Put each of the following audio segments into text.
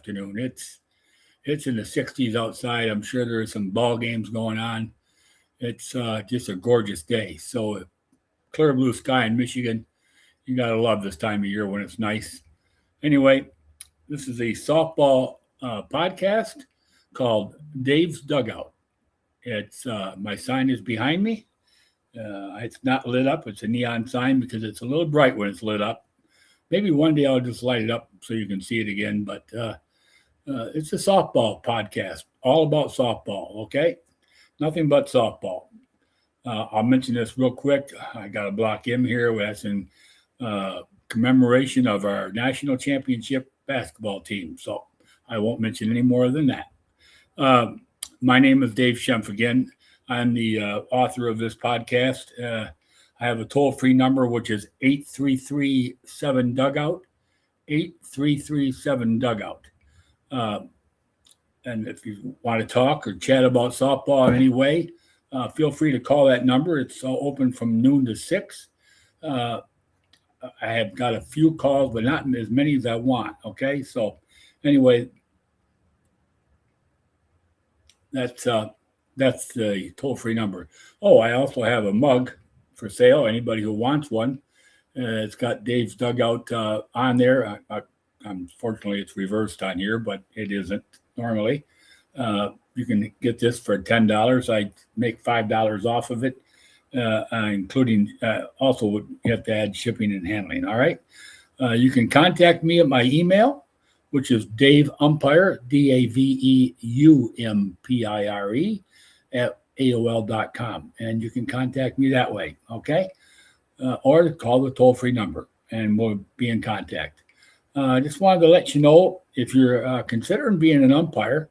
afternoon. It's in the 60s outside. I'm sure there are some ball games going on. It's just a gorgeous day. So clear blue sky in Michigan. You gotta love this time of year when it's nice. Anyway, this is a softball podcast called Dave's Dugout. It's my sign is behind me. It's not lit up. It's a neon sign because it's a little bright when it's lit up. Maybe one day I'll just light it up so you can see it again. But it's a softball podcast, all about softball. Okay, nothing but softball. I'll mention this real quick. I got a block M here. That's in commemoration of our national championship basketball team. So I won't mention any more than that. My name is Dave Schempf again. I'm the author of this podcast. I have a toll-free number, which is 833-7-DUGOUT, 833-7-DUGOUT. And if you want to talk or chat about softball in any way, feel free to call that number. It's open from noon to 6. I have got a few calls, but not as many as I want. Okay, so anyway, that's the toll-free number. Oh, I also have a mug for sale. Anybody who wants one, it's got Dave's Dugout on there. Unfortunately, it's reversed on here, but it isn't normally. You can get this for $10. I make $5 off of it, including also you have to add shipping and handling. All right. You can contact me at my email, which is Dave Umpire, DAVEUMPIRE at AOL.com. And you can contact me that way. Okay. Or call the toll-free number and we'll be in contact. I just wanted to let you know, if you're considering being an umpire,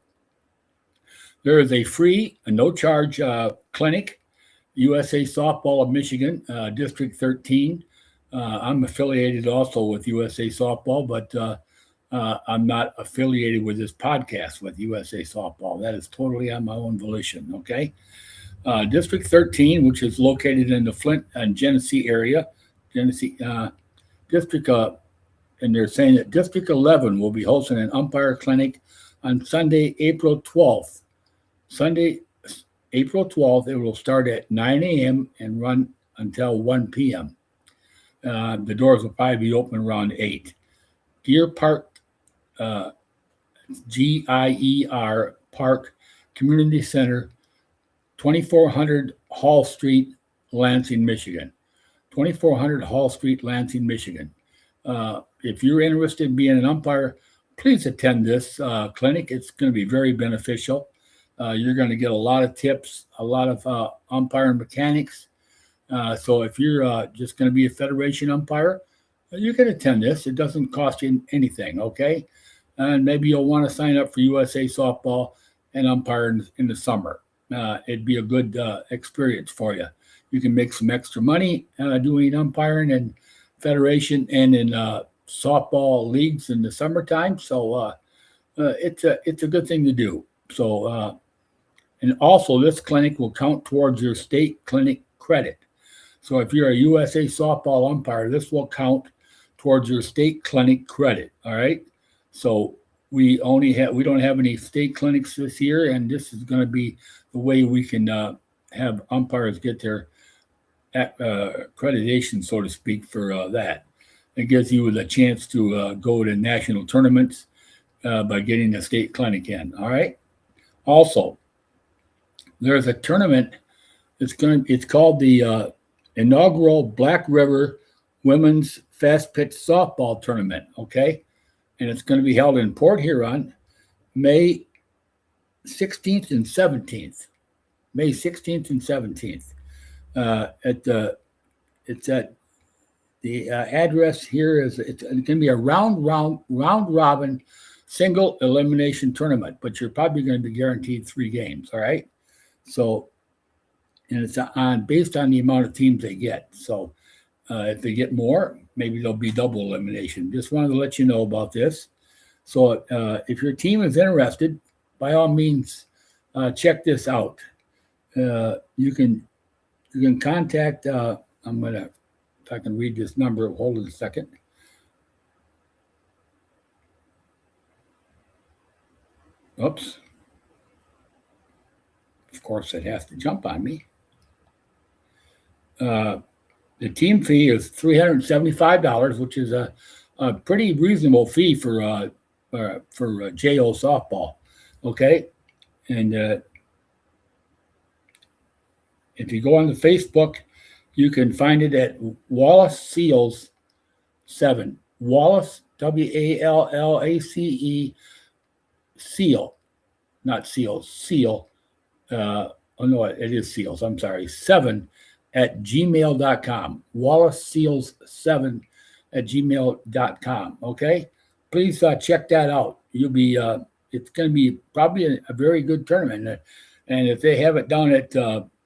there is a free, no-charge clinic, USA Softball of Michigan, District 13. I'm affiliated also with USA Softball, but I'm not affiliated with this podcast with USA Softball. That is totally on my own volition, okay? District 13, which is located in the Flint and Genesee area, District and they're saying that District 11 will be hosting an umpire clinic on Sunday, April 12th. Sunday, April 12th, it will start at 9 a.m. and run until 1 p.m. The doors will probably be open around 8. Deer Park, GIER Park Community Center, 2400 Hall Street, Lansing, Michigan. 2400 Hall Street, Lansing, Michigan. If you're interested in being an umpire, please attend this clinic. It's going to be very beneficial. You're going to get a lot of tips, a lot of umpire mechanics. So if you're just going to be a federation umpire, you can attend this. It doesn't cost you anything, okay? And maybe you'll want to sign up for USA Softball and umpire in the summer. It'd be a good experience for you. You can make some extra money doing umpiring and federation and in softball leagues in the summertime. So it's a good thing to do. So and also this clinic will count towards your state clinic credit. So if you're a USA Softball umpire, this will count towards your state clinic credit. All right. So we don't have any state clinics this year, and this is going to be the way we can have umpires get their accreditation, so to speak, for that. It gives you the chance to go to national tournaments by getting a state clinic in. All right. Also, there's a tournament. It's called the inaugural Black River Women's Fast Pitch Softball Tournament. Okay, and it's going to be held in Port Huron, May 16th and 17th. May 16th and 17th. It's at the address here is it's going to be a round robin single elimination tournament, but you're probably going to be guaranteed 3 games. All right. So, and it's based on the amount of teams they get. So if they get more, maybe there'll be double elimination. Just wanted to let you know about this. So if your team is interested, by all means, check this out. You can contact, if I can read this number, hold it a second. Oops. Of course, it has to jump on me. The team fee is $375, which is a pretty reasonable fee for JO softball. Okay, and if you go on the Facebook, you can find it at Wallace Seals 7. Wallace, WALLACE, Seal, not Seals, Seal. Oh, no, it is Seals. I'm sorry, 7 at gmail.com. Wallace Seals 7 at gmail.com. Okay, please check that out. You'll be, it's going to be probably a very good tournament. And if they have it down at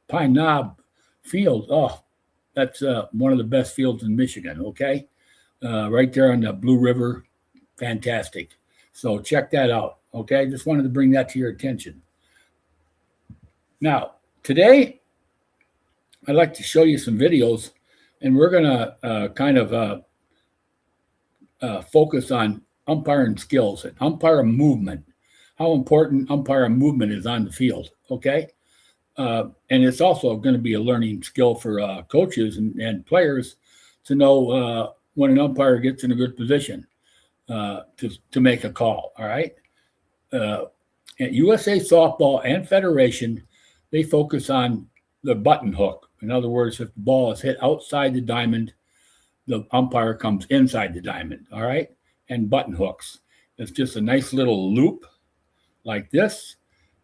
Pine Knob Field, oh, that's one of the best fields in Michigan. Okay, right there on the Blue River, fantastic. So check that out. Okay, just wanted to bring that to your attention. Now, today, I'd like to show you some videos, and we're going to kind of focus on umpiring skills and umpire movement, how important umpire movement is on the field, okay? And it's also going to be a learning skill for coaches and players to know when an umpire gets in a good position to make a call, all right? At USA Softball and Federation, they focus on the button hook. In other words, if the ball is hit outside the diamond, the umpire comes inside the diamond, all right? And button hooks. It's just a nice little loop like this,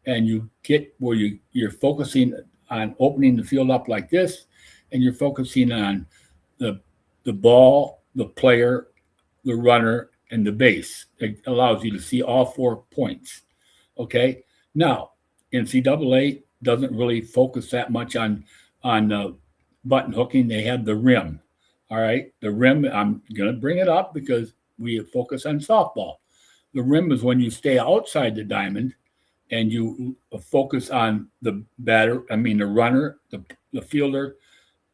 and you get where you're focusing on opening the field up like this, and you're focusing on the ball, the player, the runner, and the base. It allows you to see all 4 points, okay? Now, NCAA doesn't really focus that much on button hooking. They have the rim. All right. The rim, I'm going to bring it up because we focus on softball. The rim is when you stay outside the diamond and you focus on the the runner, the fielder,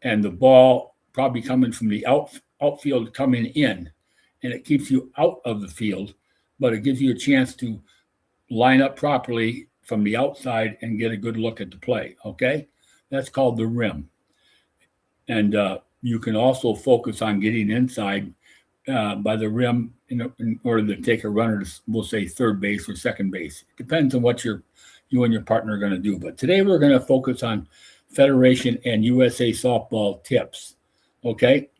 and the ball probably coming from the outfield coming in. And it keeps you out of the field, but it gives you a chance to line up properly from the outside and get a good look at the play, okay? That's called the rim. And you can also focus on getting inside by the rim in order to take a runner to, we'll say, third base or second base. It depends on what you and your partner are going to do. But today we're going to focus on Federation and USA Softball tips, okay?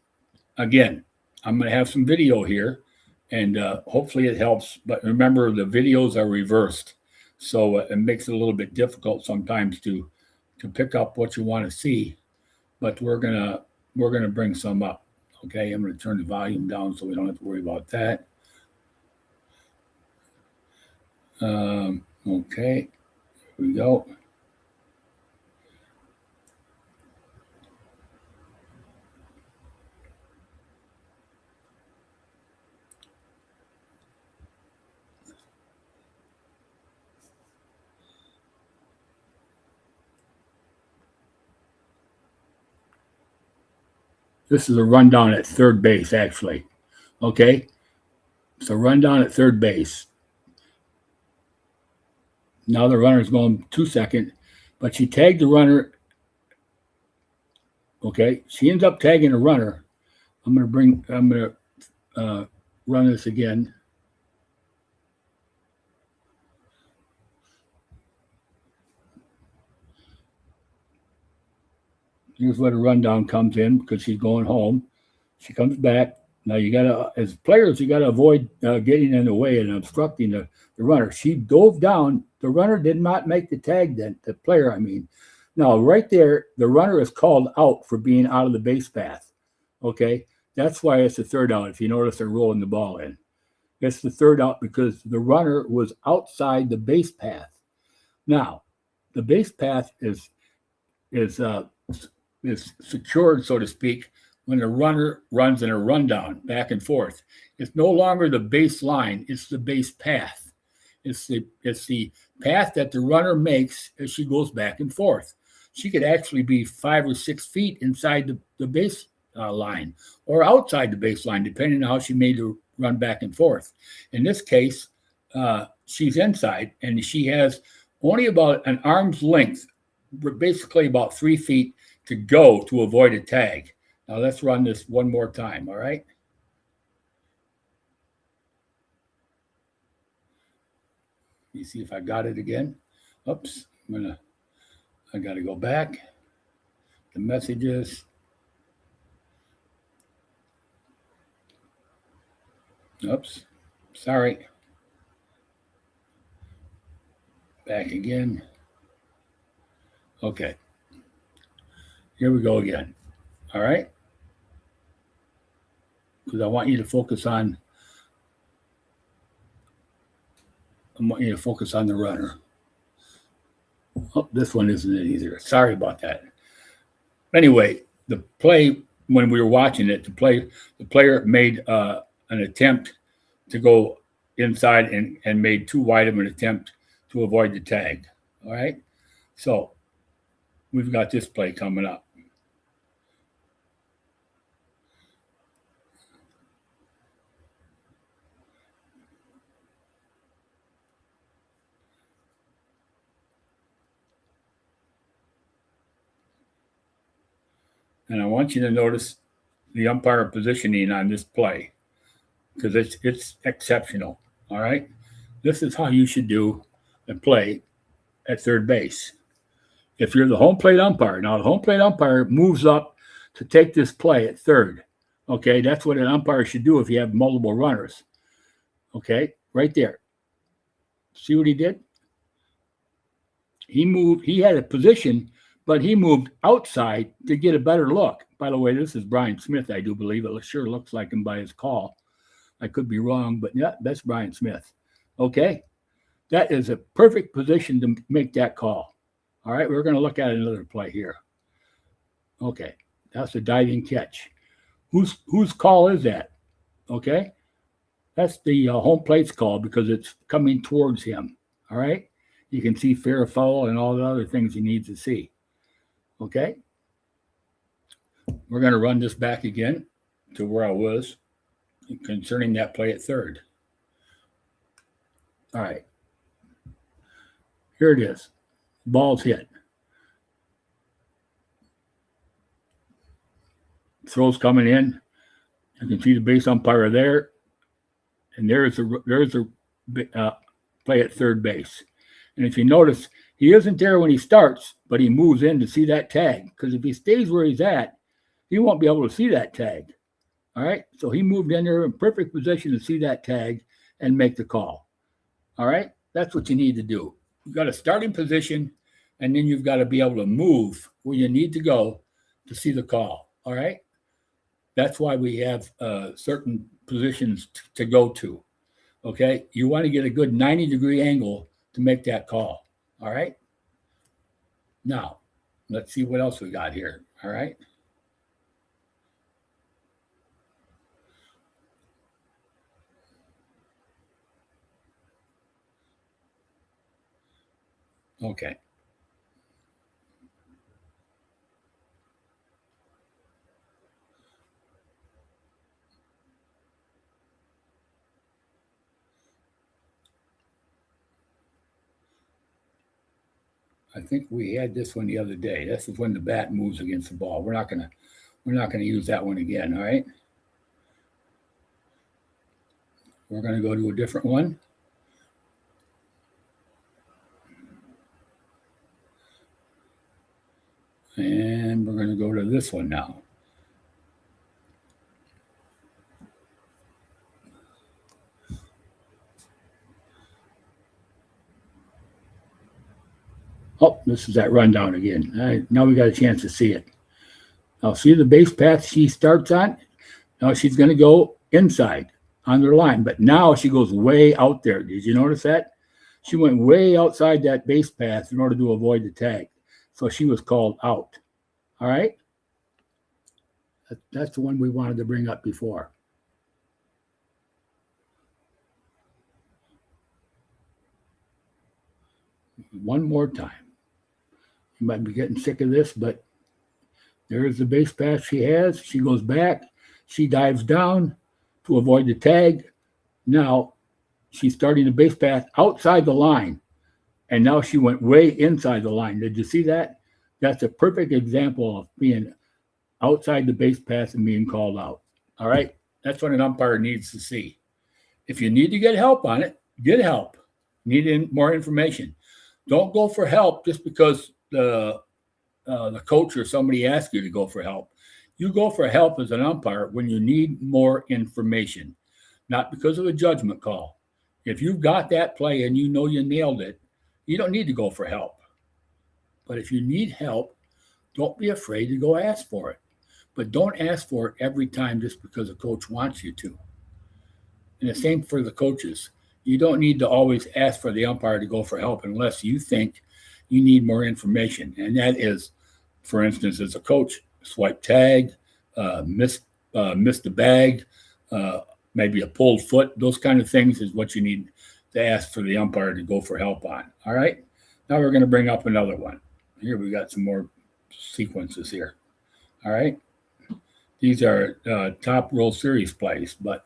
Again, I'm going to have some video here, and hopefully it helps. But remember, the videos are reversed. So it makes it a little bit difficult sometimes to pick up what you want to see, but we're gonna bring some up. Okay, I'm gonna turn the volume down so we don't have to worry about that. Okay, here we go. This is a rundown at third base, actually. Okay, so rundown at third base. Now the runner's going 2 seconds, but she tagged the runner. Okay, she ends up tagging a runner. I'm gonna run this again. Here's where the rundown comes in because she's going home. She comes back. Now you gotta, as players, you gotta avoid getting in the way and obstructing the runner. She dove down. The runner did not make the tag. Then the player, I mean, now right there, the runner is called out for being out of the base path. Okay, that's why it's the third out. If you notice, they're rolling the ball in. It's the third out because the runner was outside the base path. Now, the base path is secured, so to speak, when the runner runs in a rundown back and forth. It's no longer the base line, it's the base path. It's the path that the runner makes as she goes back and forth. She could actually be 5 or 6 feet inside the base line or outside the baseline, depending on how she made the run back and forth. In this case, she's inside, and she has only about an arm's length, basically about 3 feet to go to avoid a tag. Now let's run this one more time, all right? Let me see if I got it again. Oops, I gotta go back. The messages. Oops, sorry. Back again. Okay. Here we go again. All right. Because I want you to focus on the runner. Oh, this one isn't it either. Sorry about that. Anyway, the play, when we were watching it, the player made an attempt to go inside and made too wide of an attempt to avoid the tag. All right. So we've got this play coming up. And I want you to notice the umpire positioning on this play because it's exceptional. All right. This is how you should do a play at third base. If you're the home plate umpire, now the home plate umpire moves up to take this play at third. Okay, that's what an umpire should do if you have multiple runners. Okay, right there. See what he did? He moved, he had a position, but he moved outside to get a better look. By the way, this is Brian Smith, I do believe. It sure looks like him by his call. I could be wrong, but yeah, that's Brian Smith. Okay, that is a perfect position to make that call. All right, we're going to look at another play here. Okay, that's a diving catch. Whose call is that? Okay, that's the home plate's call because it's coming towards him. All right, you can see fair, foul, and all the other things he needs to see. Okay, we're going to run this back again to where I was concerning that play at third. All right, here it is. Ball's hit. Throw's coming in. You can see the base umpire there, and there's a play at third base. And if you notice, he isn't there when he starts, but he moves in to see that tag. Because if he stays where he's at, he won't be able to see that tag. All right, so he moved in there in perfect position to see that tag and make the call. All right, that's what you need to do. You've got a starting position, and then you've got to be able to move where you need to go to see the call. All right. That's why we have certain positions to go to. Okay. You want to get a good 90-degree angle to make that call. All right. Now, let's see what else we got here. All right. Okay. I think we had this one the other day. This is when the bat moves against the ball. We're not gonna use that one again. All right. We're gonna go to a different one. And we're gonna go to this one now. Oh, this is that rundown again. All right, now we got a chance to see it. Now, see the base path she starts on? Now she's going to go inside on their line, but now she goes way out there. Did you notice that? She went way outside that base path in order to avoid the tag. So she was called out. All right? That's the one we wanted to bring up before. One more time. You might be getting sick of this, but there's the base pass she has. She goes back. She dives down to avoid the tag. Now, She's starting the base path outside the line, and now she went way inside the line. Did you see that? That's a perfect example of being outside the base path and being called out. All right? That's what an umpire needs to see. If you need to get help on it, get help. Need more information. Don't go for help just because the coach or somebody asks you to go for help. You go for help as an umpire when you need more information, not because of a judgment call. If you've got that play and you know you nailed it, you don't need to go for help. But if you need help, don't be afraid to go ask for it. But don't ask for it every time just because a coach wants you to. And the same for the coaches. You don't need to always ask for the umpire to go for help unless you think you need more information. And that is, for instance, as a coach, swipe tag, missed the bag, maybe a pulled foot. Those kind of things is what you need to ask for the umpire to go for help on. All right. Now we're going to bring up another one. Here we got some more sequences here. All right. These are top World Series plays, but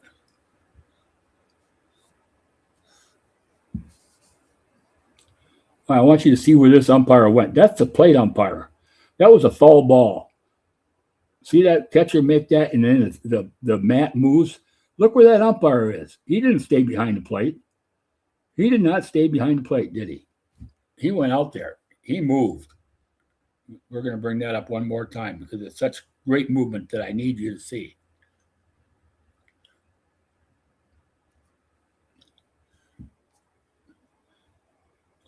I want you to see where this umpire went. That's the plate umpire. That was a foul ball. See that catcher make that, and then the mat moves. Look where that umpire is. He didn't stay behind the plate. He did not stay behind the plate, did he? He went out there. He moved. We're going to bring that up one more time because it's such great movement that I need you to see.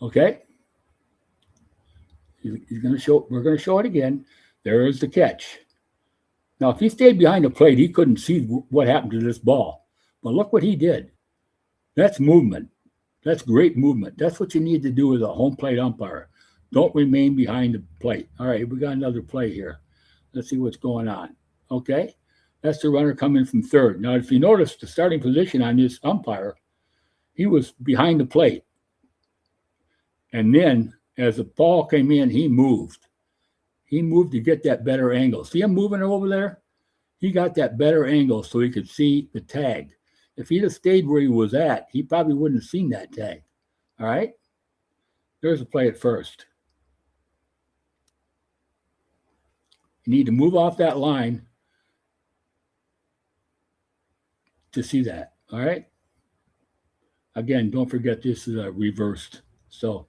Okay. He's going to show. We're going to show it again. There is the catch. Now, if he stayed behind the plate, he couldn't see what happened to this ball. But look what he did. That's movement. That's great movement. That's what you need to do as a home plate umpire. Don't remain behind the plate. All right, we got another play here. Let's see what's going on. Okay, that's the runner coming from third. Now, if you notice the starting position on this umpire, he was behind the plate. And then as the ball came in, he moved. He moved to get that better angle. See him moving over there? He got that better angle so he could see the tag. If he'd have stayed where he was at, he probably wouldn't have seen that tag. All right? There's a play at first. You need to move off that line to see that. All right? Again, don't forget this is reversed. So,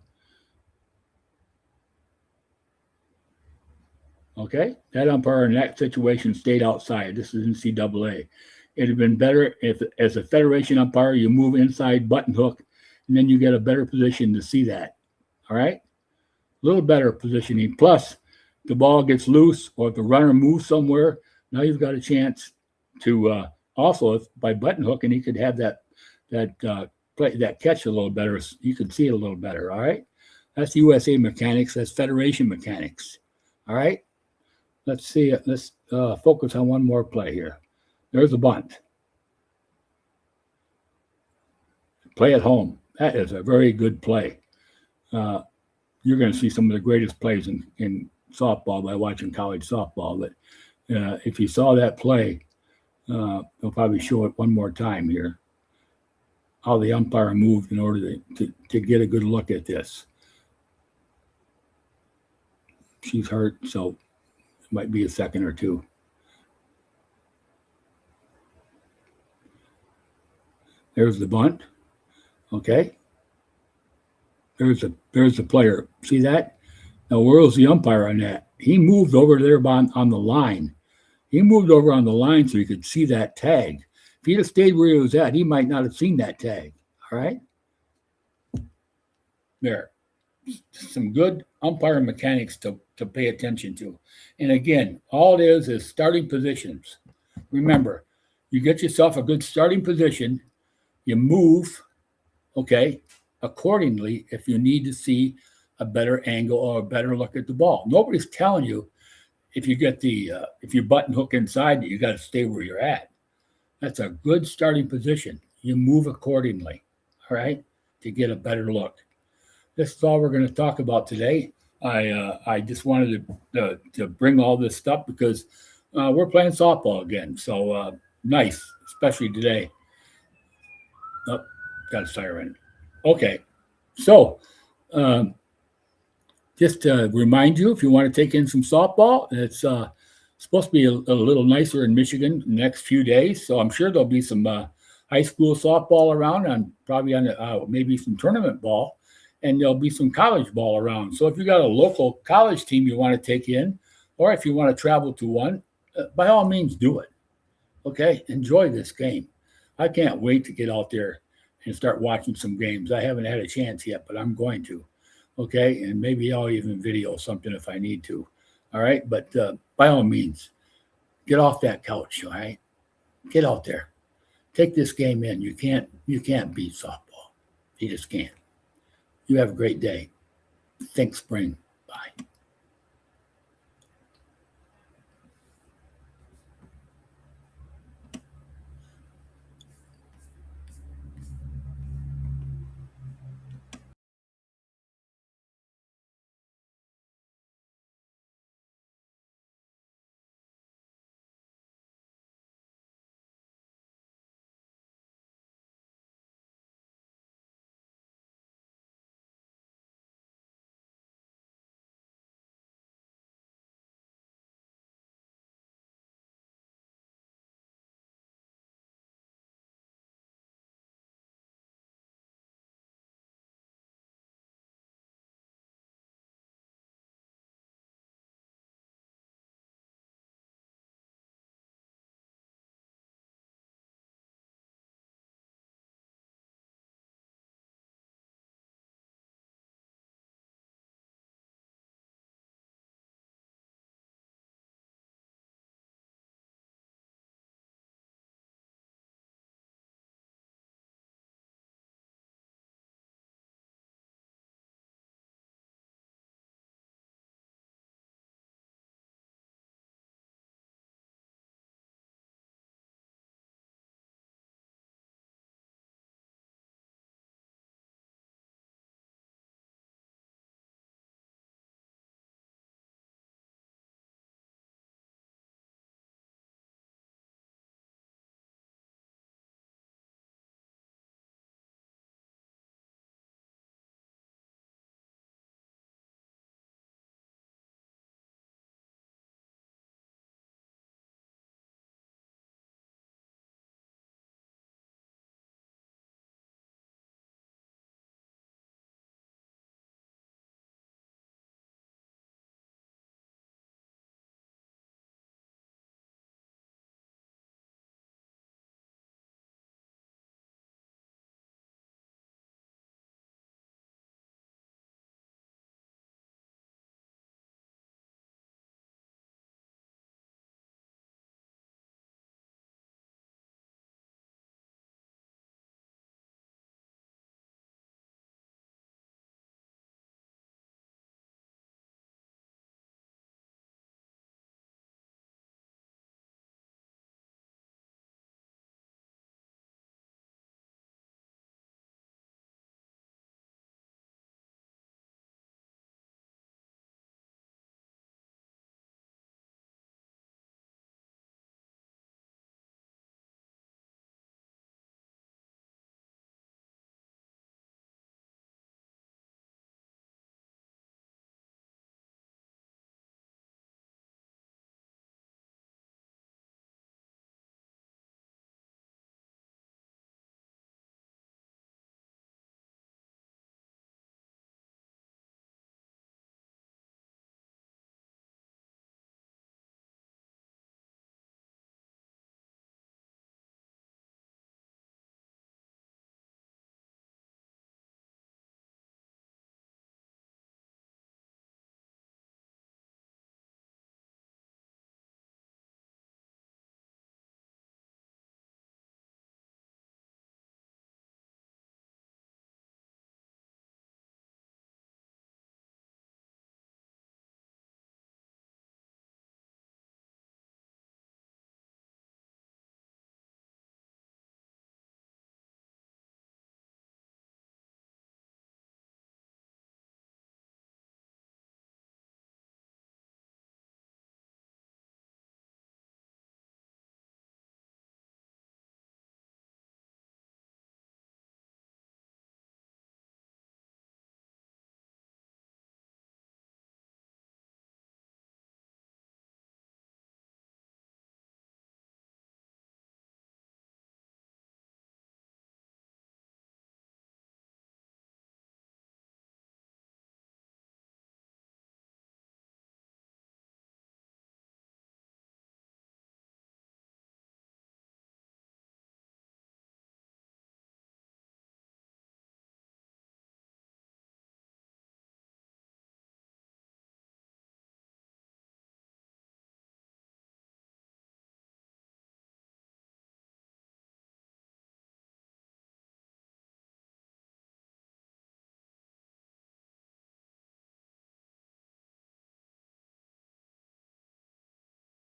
okay, that umpire in that situation stayed outside. This is NCAA. It'd have been better if, as a federation umpire, you move inside button hook, and then you get a better position to see that. All right? A little better positioning. Plus, the ball gets loose or if the runner moves somewhere, now you've got a chance to also, if by button hook, and he could have that catch a little better. You could see it a little better. All right? That's USA mechanics. That's federation mechanics. All right? Let's see it. Let's focus on one more play here. There's a bunt. Play at home. That is a very good play. You're going to see some of the greatest plays in softball by watching college softball. But if you saw that play, they'll probably show it one more time here. How the umpire moved in order to get a good look at this. She's hurt, so it might be a second or two. There's the bunt. Okay. There's the player. See that? Now, where was the umpire on that? He moved over there on the line. He moved over on the line so he could see that tag. If he'd have stayed where he was at, he might not have seen that tag. All right? There. Some good umpire mechanics to pay attention to. And again, all it is starting positions. Remember, you get yourself a good starting position. You move, okay, accordingly if you need to see a better angle or a better look at the ball. Nobody's telling you if you get if you button hook inside that you got to stay where you're at. That's a good starting position. You move accordingly, all right, to get a better look. This is all we're going to talk about today. I just wanted to bring all this stuff because we're playing softball again. So nice, especially today. got a siren. Okay, so um, just to remind you, if you want to take in some softball, it's supposed to be a little nicer in Michigan the next few days. So I'm sure there'll be some high school softball around, and probably on maybe some tournament ball, and there'll be some college ball around. So if you got a local college team you want to take in, or if you want to travel to one, by all means do it. Okay, enjoy this game. I can't wait to get out there and start watching some games. I haven't had a chance yet, but I'm going to. Okay, and maybe I'll even video something if I need to. All right, but by all means, get off that couch. All right, get out there, take this game in. You can't beat softball. You just can't. You have a great day. Think spring. Bye.